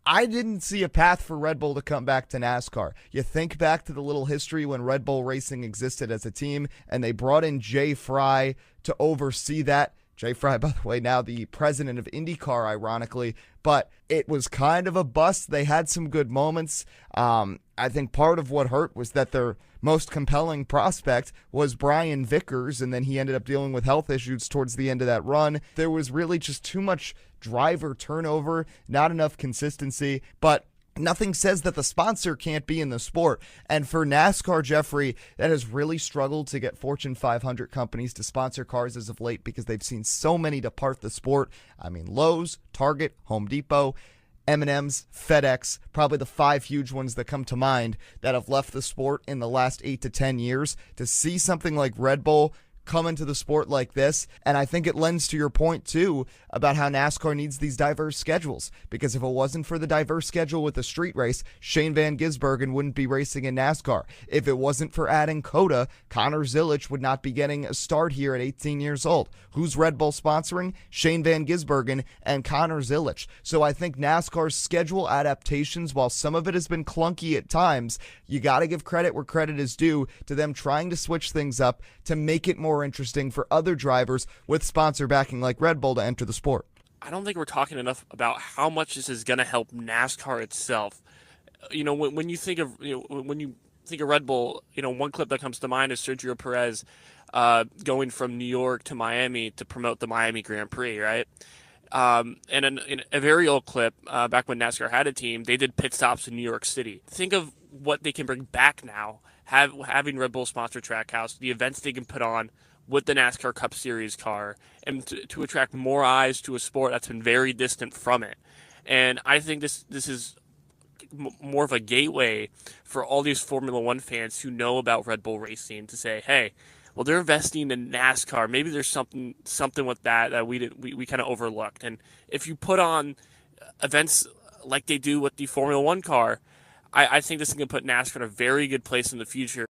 I didn't see a path for Red Bull to come back to NASCAR. You think back to the little history when Red Bull Racing existed as a team, and they brought in Jay Fry to oversee that. Jay Fry, by the way, now the president of IndyCar, ironically, but it was kind of a bust. They had some good moments. I think part of what hurt was that their most compelling prospect was Brian Vickers, and then he ended up dealing with health issues towards the end of that run. There was really just too much driver turnover, not enough consistency, but nothing says that the sponsor can't be in the sport. And for NASCAR, Jeffrey, that has really struggled to get Fortune 500 companies to sponsor cars as of late because they've seen so many depart the sport. I mean, Lowe's, Target, Home Depot, M&M's, FedEx, probably the 5 huge ones that come to mind that have left the sport in the last 8 to 10 years. To see something like Red Bull come into the sport like this, and I think it lends to your point too about how NASCAR needs these diverse schedules, because if it wasn't for the diverse schedule with the street race, Shane Van Gisbergen wouldn't be racing in NASCAR. If it wasn't for adding COTA, Connor Zilisch would not be getting a start here at 18 years old. Who's Red Bull sponsoring? Shane Van Gisbergen and Connor Zilisch. So I think NASCAR's schedule adaptations, while some of it has been clunky at times, you got to give credit where credit is due to them trying to switch things up to make it more interesting for other drivers with sponsor backing like Red Bull to enter the sport. I don't think we're talking enough about how much this is going to help NASCAR itself. When you think of when you think of Red Bull, one clip that comes to mind is Sergio Perez going from New York to Miami to promote the Miami Grand Prix, right? And in a very old clip, back when NASCAR had a team, they did pit stops in New York City. Think of what they can bring back now, having Red Bull sponsor Trackhouse, the events they can put on with the NASCAR Cup Series car, and to attract more eyes to a sport that's been very distant from it. And I think this is more of a gateway for all these Formula One fans who know about Red Bull racing to say, hey, well, they're investing in NASCAR. Maybe there's something with that we kind of overlooked. And if you put on events like they do with the Formula One car, I think this is going to put NASCAR in a very good place in the future.